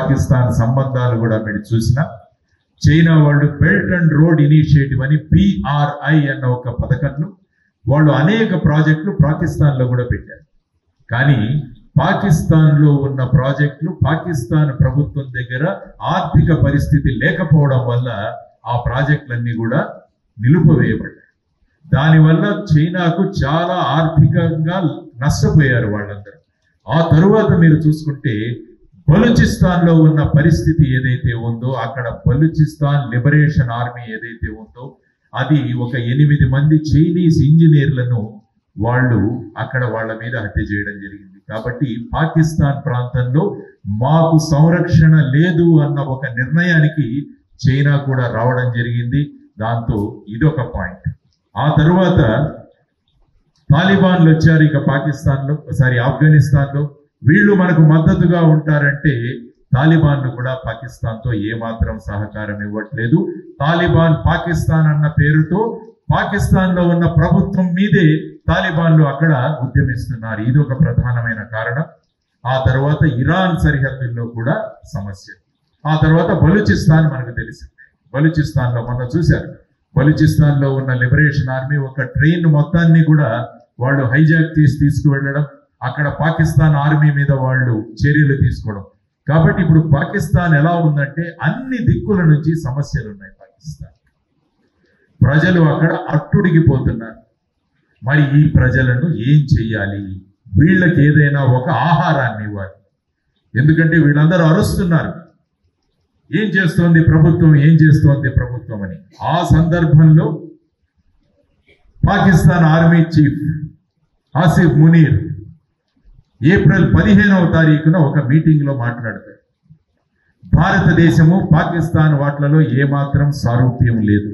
పాకిస్తాన్ సంబంధాలు కూడా మీరు చూసినా చైనా వాళ్ళు బెల్ట్ అండ్ రోడ్ ఇనిషియేటివ్ అని PRI అన్న ఒక పథకంలో వాళ్ళు అనేక ప్రాజెక్టులు పాకిస్తాన్లో కూడా పెట్టారు. కానీ పాకిస్తాన్లో ఉన్న ప్రాజెక్టులు పాకిస్తాన్ ప్రభుత్వం దగ్గర ఆర్థిక పరిస్థితి లేకపోవడం వల్ల ఆ ప్రాజెక్టులన్నీ కూడా నిలుపువేయబడ్డాయి. దానివల్ల చైనాకు చాలా ఆర్థికంగా నష్టపోయారు వాళ్ళందరూ. ఆ తరువాత మీరు చూసుకుంటే బలూచిస్తాన్లో ఉన్న పరిస్థితి ఏదైతే ఉందో, అక్కడ బలూచిస్తాన్ లిబరేషన్ ఆర్మీ ఏదైతే ఉందో అది ఒక 8 మంది చైనీస్ ఇంజనీర్లను వాళ్ళు అక్కడ వాళ్ళ మీద హత్య చేయడం జరిగింది. కాబట్టి పాకిస్తాన్ ప్రాంతంలో మాకు సంరక్షణ లేదు అన్న ఒక నిర్ణయానికి చైనా కూడా రావడం జరిగింది. దాంతో ఇదొక పాయింట్. ఆ తరువాత తాలిబాన్లు వచ్చారు ఇక పాకిస్తాన్లో, ఆఫ్ఘనిస్తాన్లో. వీళ్ళు మనకు మద్దతుగా ఉంటారంటే తాలిబాన్లు కూడా పాకిస్తాన్తో ఏమాత్రం సహకారం ఇవ్వట్లేదు. తాలిబాన్ పాకిస్తాన్ అన్న పేరుతో పాకిస్తాన్లో ఉన్న ప్రభుత్వం మీదే తాలిబాన్లు అక్కడ ఉద్యమిస్తున్నారు. ఇది ఒక ప్రధానమైన కారణం. ఆ తర్వాత ఇరాన్ సరిహద్దుల్లో కూడా సమస్య. ఆ తర్వాత బలూచిస్తాన్ మనకు తెలిసింది. బలూచిస్తాన్లో మొన్న చూశారు, బలూచిస్తాన్లో ఉన్న లిబరేషన్ ఆర్మీ ఒక ట్రైన్ మొత్తాన్ని కూడా వాళ్ళు హైజాక్ చేసి తీసుకువెళ్ళడం, అక్కడ పాకిస్తాన్ ఆర్మీ మీద వాళ్ళు చర్యలు తీసుకోవడం. కాబట్టి ఇప్పుడు పాకిస్తాన్ ఎలా ఉందంటే అన్ని దిక్కుల నుంచి సమస్యలు ఉన్నాయి. పాకిస్తాన్ ప్రజలు అక్కడ అట్టుడిగిపోతున్నారు. మరి ఈ ప్రజలను ఏం చెయ్యాలి? వీళ్ళకి ఏదైనా ఒక ఆహారాన్ని ఇవ్వాలి. ఎందుకంటే వీళ్ళందరూ అరుస్తున్నారు, ఏం చేస్తోంది ప్రభుత్వం, ఏం చేస్తోంది ప్రభుత్వం అని. ఆ సందర్భంలో Pakistan army chief Asif Munir April 15వ తారీఖున ఒక మీటింగ్లో మాట్లాడతారు. భారతదేశము పాకిస్తాన్ వాట్లలో ఏమాత్రం సారూప్యం లేదు.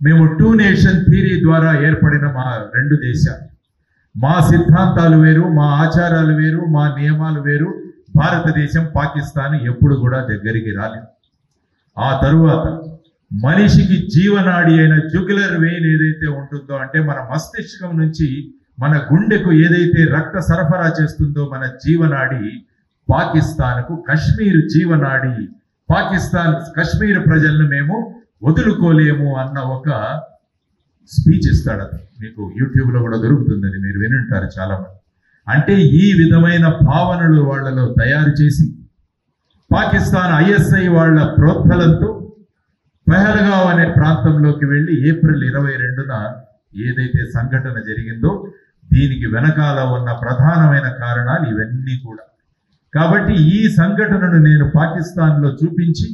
మేము 2 నేషన్ థియరీ ద్వారా ఏర్పడిన మా 2 దేశాలు, మా సిద్ధాంతాలు వేరు, మా ఆచారాలు వేరు, మా నియమాలు వేరు. భారతదేశం పాకిస్తాన్ ఎప్పుడు కూడా దగ్గరికి రాలేదు. ఆ తరువాత మనిషికి జీవనాడి అయిన జుగులర్ వెయిన్ ఏదైతే ఉంటుందో, అంటే మన మస్తిష్కం నుంచి మన గుండెకు ఏదైతే రక్త సరఫరా చేస్తుందో మన జీవనాడి, పాకిస్తాన్కు కశ్మీర్ జీవనాడి. కశ్మీర్ ప్రజలను మేము వదులుకోలేము అన్న ఒక స్పీచ్ ఇస్తాడు. మీకు యూట్యూబ్లో కూడా దొరుకుతుంది, అది మీరు వినుంటారు చాలా మంది. అంటే ఈ విధమైన భావనలు వాళ్లలో తయారు చేసి పాకిస్తాన్ ISI వాళ్ళ ప్రోత్బలంతో పెహల్గావ్ అనే ప్రాంతంలోకి వెళ్ళి ఏప్రిల్ 22న ఏదైతే సంఘటన జరిగిందో దీనికి వెనకాల ఉన్న ప్రధానమైన కారణాలు ఇవన్నీ కూడా. కాబట్టి ఈ సంఘటనను నేను పాకిస్తాన్లో చూపించి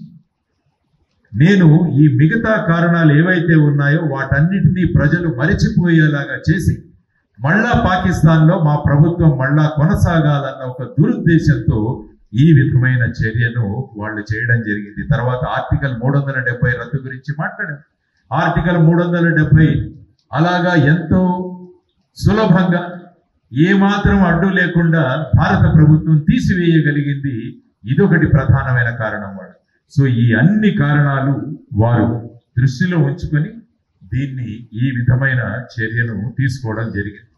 నేను ఈ మిగతా కారణాలు ఏవైతే ఉన్నాయో వాటన్నిటినీ ప్రజలు మరిచిపోయేలాగా చేసి మళ్ళా పాకిస్తాన్లో మా ప్రభుత్వం మళ్ళా కొనసాగాలన్న ఒక దురుద్దేశంతో ఈ విధమైన చర్యను వాళ్ళు చేయడం జరిగింది. తర్వాత ఆర్టికల్ 370 రద్దు గురించి మాట్లాడారు. ఆర్టికల్ 370 అలాగా ఎంతో సులభంగా ఏమాత్రం అడ్డు లేకుండా భారత ప్రభుత్వం తీసివేయగలిగింది. ఇదొకటి ప్రధానమైన కారణం వాడు. సో ఈ అన్ని కారణాలు వారు దృష్టిలో ఉంచుకొని దీన్ని ఈ విధమైన చర్యను తీసుకోవడం జరిగింది.